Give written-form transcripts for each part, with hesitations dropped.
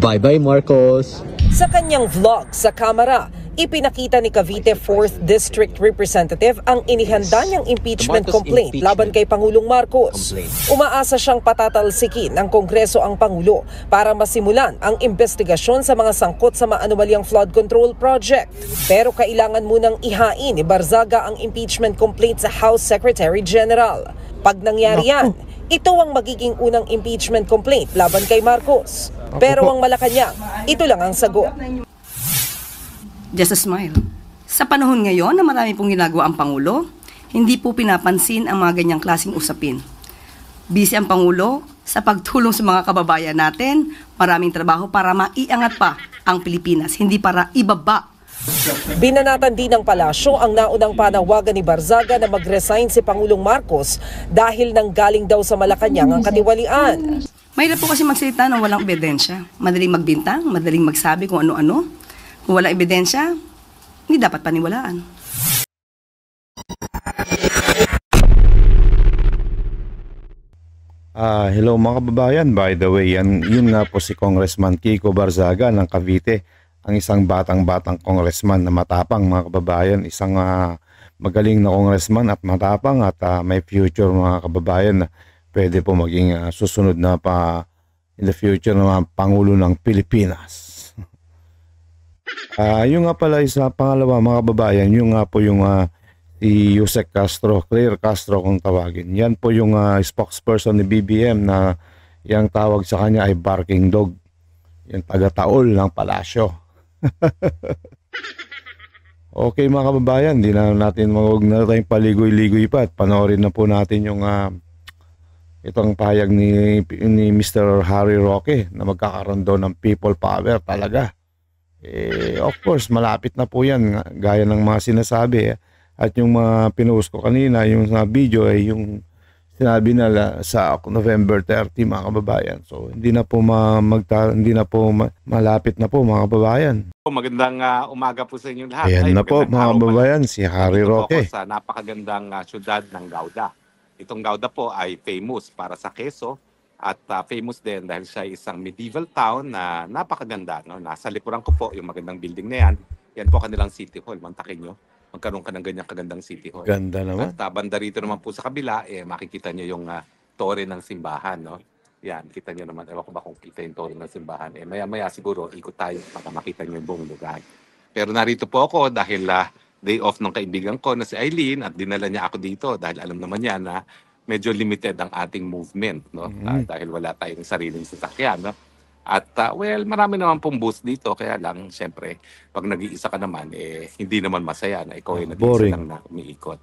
Bye-bye, Marcos! Sa kanyang vlog sa kamera, ipinakita ni Cavite 4th District Representative ang inihanda niyang impeachment complaint laban kay Pangulong Marcos. Umaasa siyang patatalsikin ng Kongreso ang Pangulo para masimulan ang investigasyon sa mga sangkot sa maanumalyang flood control project. Pero kailangan munang ihain ni Barzaga ang impeachment complaint sa House Secretary General. Pag nangyari yan, ito ang magiging unang impeachment complaint laban kay Marcos. Pero ang Malacanang, ito lang ang sagot. Just a smile. Sa panahon ngayon na marami pong ginagawa ang Pangulo, hindi po pinapansin ang mga ganyang klaseng usapin. Busy ang Pangulo sa pagtulong sa mga kababayan natin, maraming trabaho para maiangat pa ang Pilipinas, hindi para ibaba. Binanatan din ng palasyo ang naunang panawagan ni Barzaga na mag-resign si Pangulong Marcos dahil nanggaling daw sa Malacanang ang katiwalian. Mahirap po kasi magsalita ng walang ebidensya. Madaling magbintang, madaling magsabi kung ano-ano. Kung walang ebidensya, hindi dapat paniwalaan. Hello mga kababayan, by the way, yun nga po si Congressman Kiko Barzaga ng Cavite, ang isang batang-batang congressman na matapang mga kababayan, isang magaling na congressman at matapang at may future mga kababayan na pwede po maging susunod na pa in the future na Pangulo ng Pilipinas. Yung nga pala isa pangalawa mga kababayan, yung nga po yung si Yusek Castro, Claire Castro kung tawagin. Yan po yung spokesperson ni BBM na yung tawag sa kanya ay barking dog. Yung taga-taol ng palasyo. Okay mga kababayan, di na natin huwag na tayong paligoy-ligoy pa at panoorin na po natin yung itong pahayag ni Mr. Harry Roque na magkakaroon daw ng people power talaga. Of course, malapit na po yan gaya ng mga sinasabi. At yung mga pinost ko kanina, yung video ay yung sinabi nila sa November 30 mga kababayan. So hindi na po malapit na po mga kababayan. Magandang umaga po sa inyong lahat. Ayan na po mga kababayan, si Harry Roque. Sa napakagandang syudad ng Gauda. Itong Gauda po ay famous para sa keso at famous din dahil siya ay isang medieval town na napakaganda. No? Nasa likuran ko po yung magandang building na yan. Yan po kanilang City Hall. Mantakin nyo, magkaroon ka ng ganyang kagandang City Hall. Ganda naman. At banda rito naman po sa kabila, makikita nyo yung tore ng simbahan. No? Yan, kita nyo naman. Ewan ko ba kung kita yung tore ng simbahan. Maya-maya siguro ikot tayo para makita nyo yung buong lugar. Pero narito po ako dahil day off ng kaibigan ko na si Eileen at dinala niya ako dito dahil alam naman niya na medyo limited ang ating movement, no? Dahil wala tayong sariling sasakyan, no? At well, marami naman pong booth dito kaya lang syempre pag nag-iisa ka naman hindi naman masaya na ikaw ay nag-iisa lang na umiikot.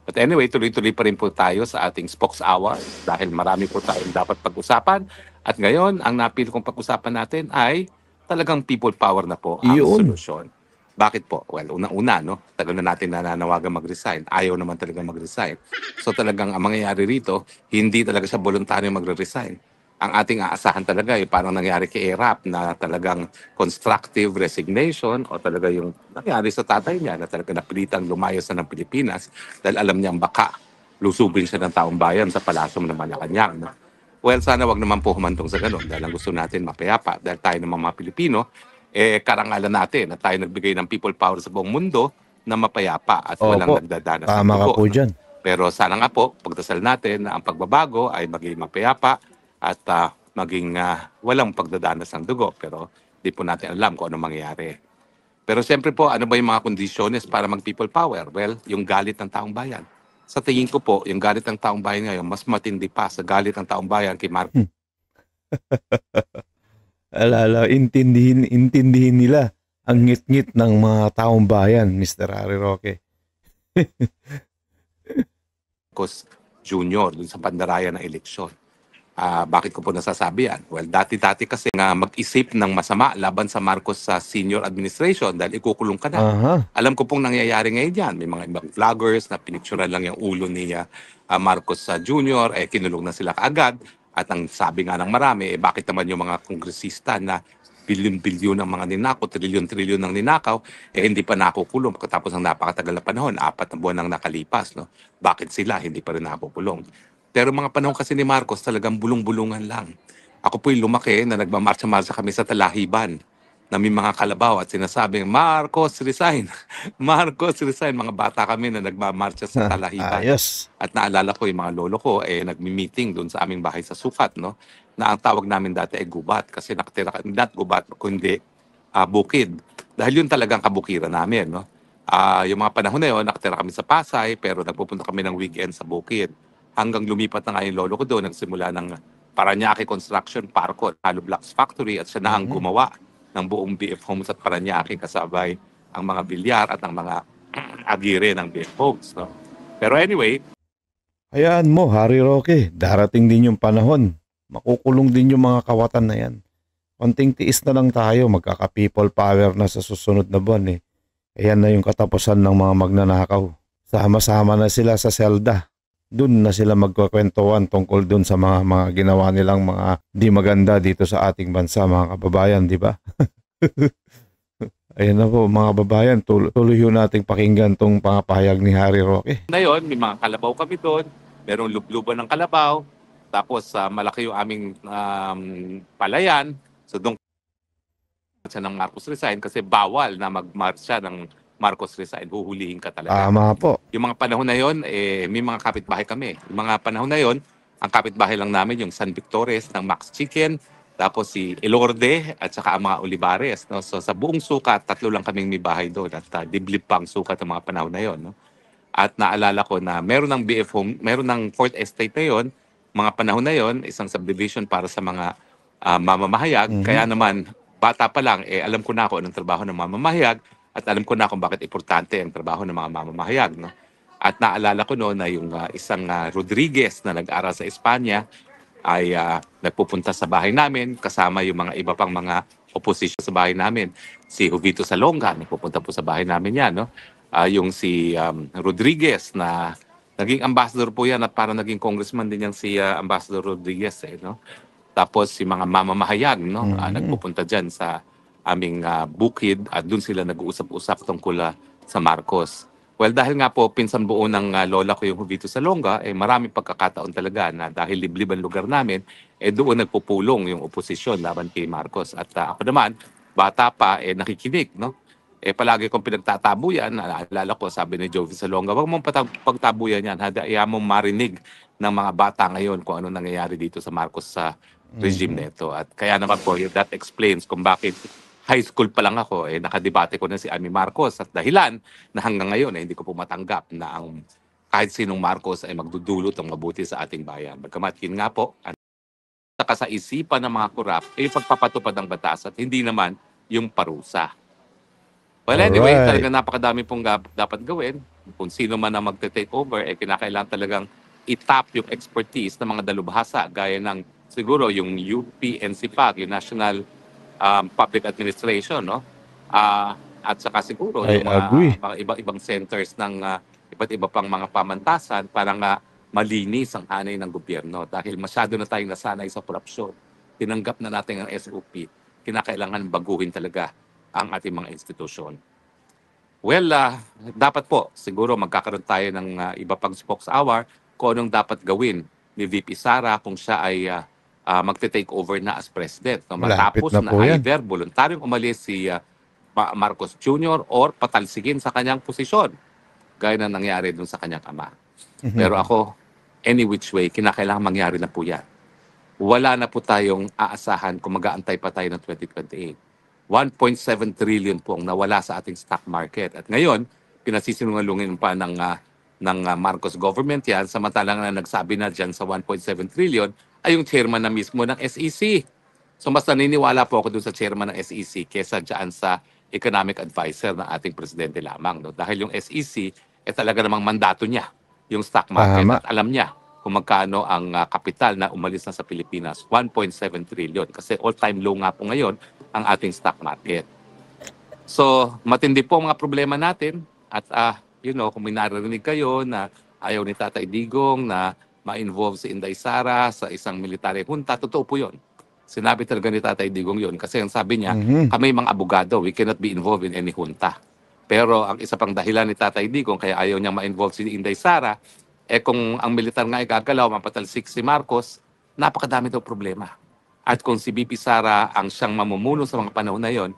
But anyway, tuloy-tuloy pa rin po tayo sa ating Spokes Hour dahil marami po tayong dapat pag-usapan at ngayon ang napili kong pag-usapan natin ay talagang people power na po ang solusyon. Bakit po? Well, una-una, no? Tagal na natin nananawagan mag-resign. Ayaw naman talaga mag-resign. So talagang ang mangyayari rito, hindi talaga siya voluntaryo mag-resign. Ang ating aasahan talaga ay parang nangyari kay ERAP na talagang constructive resignation o talaga yung nangyari sa tatay niya na talaga napilitang lumayos na ng Pilipinas dahil alam niyang baka lusubin siya ng taong bayan sa palasyo ng Malacanang. No? Well, sana wag naman po humantong sa ganun dahil ang gusto natin mapayapa dahil tayo naman mga Pilipino, karangalan natin na tayo nagbigay ng people power sa buong mundo na mapayapa at walang nagdadanas ng dugo. Tama ka po dyan. Pero sana nga po, pagdasal natin na ang pagbabago ay maging mapayapa at maging walang pagdadanas ng dugo. Pero di po natin alam kung ano mangyayari. Pero siyempre po, ano ba yung mga kondisyones para mag-people power? Well, yung galit ng taong bayan. Sa tingin ko po, yung galit ng taong bayan ngayon, mas matindi pa sa galit ng taong bayan kay Marcos. Intindihin nila ang ngit-ngit ng mga taong bayan, Mr. Harry Roque. Marcos Jr. dun sa pandaraya ng eleksyon. Bakit ko po nasasabi yan? Well, dati-dati kasi nga mag-isip ng masama laban sa Marcos sa senior administration dahil ikukulong ka na. Alam ko pong nangyayari ngayon yan. May mga ibang vloggers na pinicturan lang yung ulo ni Marcos Jr. Kinulong na sila kaagad. At ang sabi nga ng marami, bakit naman yung mga kongresista na bilyon-bilyon ng mga ninakaw, trilyon-trilyon ng ninakaw, hindi pa nakukulong pagkatapos ng napakatagal na panahon, 4 na buwan nang nakalipas. No? Bakit sila hindi pa rin nakukulong? Pero mga panahon kasi ni Marcos talagang bulong-bulungan lang. Ako po'y lumaki na nagmamarcha-marcha kami sa Talahiban na may mga kalabaw at sinasabing, Marcos resign! Marcos resign! Mga bata kami na nagmamarcha sa Talahiban. Ayos. At naalala ko yung mga lolo ko, nagmi-meeting doon sa aming bahay sa Sukat, no? Na ang tawag namin dati ay gubat kasi nakatira kami, not gubat, kundi bukid. Dahil yun talagang kabukiran namin, no? Yung mga panahon na yun, nakatira kami sa Pasay, pero nagpupunta kami ng weekend sa bukid. Hanggang lumipat na nga yung lolo ko doon, nagsimula ng Paranaque Construction Parko, Hollow Blocks Factory, at siya na ang gumawa ng buong BF Homes at Paranaque kasabay ang mga bilyar at ang mga agire ng BF Homes, no? Pero anyway, Hayaan mo, Harry Roque, darating din yung panahon. Makukulong din yung mga kawatan na yan. Konting tiis na lang tayo, magkaka-people power na sa susunod na buwan eh. Ayan na yung katapusan ng mga magnanakaw. Sama-sama na sila sa selda. Doon na sila magkukwentuhan tungkol doon sa mga ginawa nilang mga di maganda dito sa ating bansa, mga kababayan, di ba? Ayan na po mga kababayan, tuloy yun nating pakinggan tong pangapahayag ni Harry Roque. na yun, may mga kalabaw kami doon, merong lubluban ng kalabaw, tapos malaki yung aming palayan, so doon siya ng Marcos resign kasi bawal na magmarsya ng Marcos resign, huhulihin ka talaga. Tama po. Yung mga panahon na yon, may mga kapitbahay kami. Yung mga panahon na yon, ang kapitbahay lang namin yung San Victores ng Max Chicken, tapos si Elorde at saka ang mga Olivares. No? So sa buong Sukat, 3 lang kaming may bahay doon at diblib pa ang Sukat ng mga panahon na yon. No? At naalala ko na meron ng BF Home, meron ng Fourth Estate na yon, mga panahon na yon, isang subdivision para sa mga mamamahayag. Kaya naman, bata pa lang, alam ko na ako anong trabaho ng mamamahayag at alam ko na kung bakit importante ang trabaho ng mga mamamahayag. No? At naalala ko noon na yung isang Rodriguez na nag-aral sa Espanya ay nagpupunta sa bahay namin kasama yung mga iba pang mga opposition sa bahay namin. Si Jovito Salonga, nagpupunta po sa bahay namin yan. No? Yung si Rodriguez na naging ambassador po yan at parang naging congressman din yan si Ambassador Rodriguez. No? Tapos si mga mamamahayag nagpupunta dyan sa aming bukid at doon sila nag-uusap-usap tungkol sa Marcos. Well, dahil nga po pinsan buo ng lola ko yung Jovito Salonga, maraming pagkakataon talaga na dahil liblib ang lugar namin, doon nagpupulong yung oposisyon laban kay Marcos. At ako naman, bata pa, nakikinig, no? Palagi kong pinagtatabuyan, naalala ko, sabi ni Jovito Salonga, wag mong pagtabuyan yan, haya mong marinig ng mga bata ngayon kung ano nangyayari dito sa Marcos sa regime nito. At kaya naman po, that explains kung bakit high school pa lang ako, nakadebate ko na si Amy Marcos at dahilan na hanggang ngayon hindi ko po matanggap na ang kahit sinong Marcos ay magdudulot ng mabuti sa ating bayan. Bagamat yun nga po, ang kasaisipan ng mga korap ay pagpapatupad ng batas at hindi naman yung parusa. Well, anyway, Alright. talagang napakadami pong dapat gawin. Kung sino man ang magte-take over, kinakailangan talagang itap yung expertise ng mga dalubhasa gaya ng siguro yung UP-NCPAC, yung National Public Administration, no? At saka siguro I yung agree. mga iba-ibang centers ng iba't iba pang mga pamantasan para nga malinis ang hanay ng gobyerno dahil masyado na tayong nasanay sa korupsyon. Tinanggap na natin ang SOP. Kinakailangan baguhin talaga ang ating mga institusyon. Well, dapat po siguro magkakaroon tayo ng iba pang spokes hour kung anong dapat gawin ni VP Sara kung siya ay magte-take over na as president. No? Malapit Matapos na na po yan. either voluntaryong umalis si Marcos Jr. or patalsigin sa kanyang posisyon gaya na nangyari dun sa kanyang ama. Pero ako, any which way, kinakailangan mangyari na po yan. Wala na po tayong aasahan kung mag-aantay pa tayo ng 2028. 1.7 trillion po ang nawala sa ating stock market. At ngayon, pinasisinungalungin pa ng Marcos government yan, samantalang na nagsabi na dyan sa 1.7 trillion ay yung chairman na mismo ng SEC. So mas naniniwala po ako dun sa chairman ng SEC kesa dyan sa economic advisor ng ating presidente lamang. No? Dahil yung SEC, talaga namang mandato niya, yung stock market. Tama. At alam niya kung magkano ang kapital na umalis na sa Pilipinas. 1.7 trillion. Kasi all-time low nga po ngayon ang ating stock market. So, matindi po ang mga problema natin. At kung may narinig kayo na ayaw ni Tatay Digong na ma-involve si Inday Sara sa isang military junta, totoo po yun. Sinabi talaga ni Tatay Digong yun kasi ang sabi niya, kami mga abogado, we cannot be involved in any junta. Pero ang isa pang dahilan ni Tatay Digong kaya ayaw niyang ma-involve si Inday Sara, kung ang militar nga ay gagalaw, mapatalsik si Marcos, napakadami daw problema. At kung si VP Sara ang siyang mamumuno sa mga panahon na yon,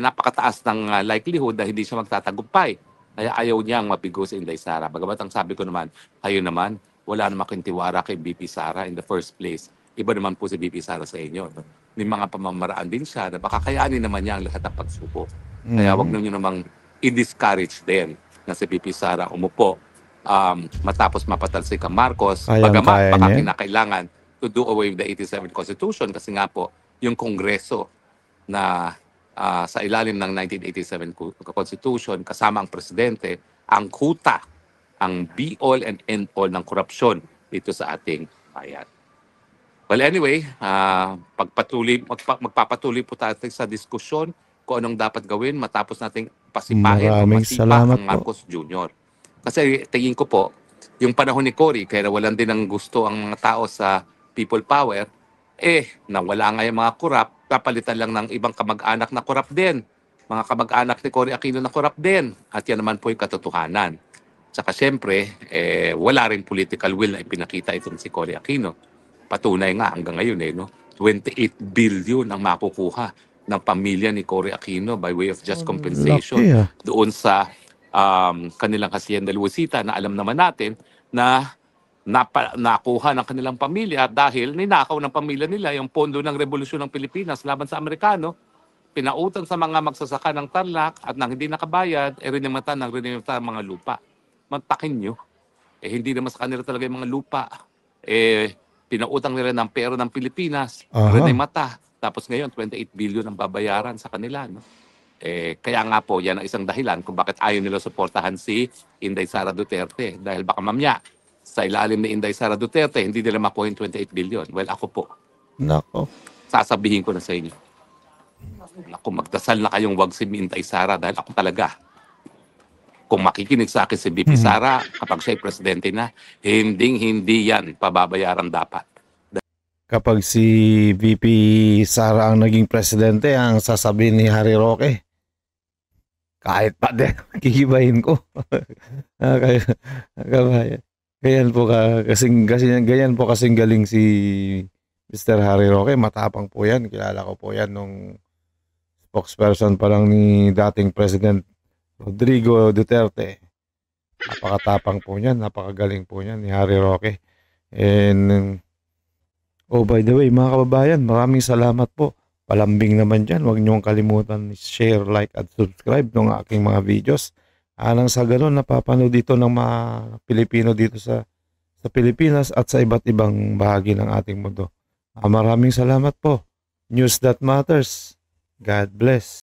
napakataas ng likelihood na hindi siya magtatagumpay. Kaya ayaw niyang mabigo si Inday Sara. Bagamat ang sabi ko naman, kayo naman, wala namang kintiwara kay VP Sara in the first place. Iba naman po si VP Sara sa inyo. May mga pamamaraan din siya na baka kayanin naman niya ang lahat ng pagsubok. Kaya wag niyo namang i-discourage din na si VP Sara umupo matapos mapatalsik ang Marcos. Bagamat baka kinakailangan to do away with the 87 Constitution kasi nga po yung Kongreso na sa ilalim ng 1987 Constitution kasama ang presidente ang kuta, ang be-all and end-all ng korupsyon dito sa ating bayan. Well, anyway, magpapatuloy po tayo sa diskusyon kung anong dapat gawin matapos nating pasipahin o masipa ang Marcos Jr. Kasi tingin ko po, yung panahon ni Cory, kaya nawalan din ng gusto ang mga tao sa people power, nawala nga yung mga korap, papalitan lang ng ibang kamag-anak na korap din. Mga kamag-anak ni Cory Aquino na korap din. At yan naman po yung katotohanan. Tsaka syempre, wala rin political will na ipinakita itong si Cory Aquino. Patunay nga hanggang ngayon, no? 28 billion ang makukuha ng pamilya ni Cory Aquino by way of just compensation doon sa kanilang Hacienda Luisita na alam naman natin na nakuha ng kanilang pamilya dahil ninakaw ng pamilya nila yung pondo ng Revolusyon ng Pilipinas laban sa Amerikano, pinautang sa mga magsasaka ng Tarlac at nang hindi nakabayad, rinimatan ng mga lupa. Mantakin nyo, hindi naman sa kanila talaga yung mga lupa. Pinautang nila ng pera ng Pilipinas, rinimata. Tapos ngayon, 28 billion ang babayaran sa kanila. No? Kaya nga po, yan ang isang dahilan kung bakit ayaw nila suportahan si Inday Sara Duterte. Dahil baka mamaya, sa ilalim ni Inday Sara Duterte, hindi nila makuha yung 28 billion. Well, ako po. Nako. Sasabihin ko na sa inyo. Naku, magdasal na kayong wag si Inday Sara dahil ako talaga. Kung makikinig sa akin si VP Sara, kapag siya'y presidente na, hindi yan pababayaran dapat. Kapag si VP Sara ang naging presidente, ang sasabihin ni Harry Roque, kahit pa din, kikibahin ko. Ganyan po ganyan po kasing galing si Mr. Harry Roque. Matapang po yan. Kilala ko po yan nung spokesperson pa lang ni dating President Rodrigo Duterte. Napakatapang po niyan. Napakagaling po niyan ni Harry Roque. And by the way, mga kababayan, maraming salamat po. Palambing naman dyan. Huwag niyong kalimutan share, like at subscribe ng aking mga videos. Nang sa ganun, napapanood dito ng mga Pilipino dito sa Pilipinas at sa iba't ibang bahagi ng ating mundo. Maraming salamat po. News that matters. God bless.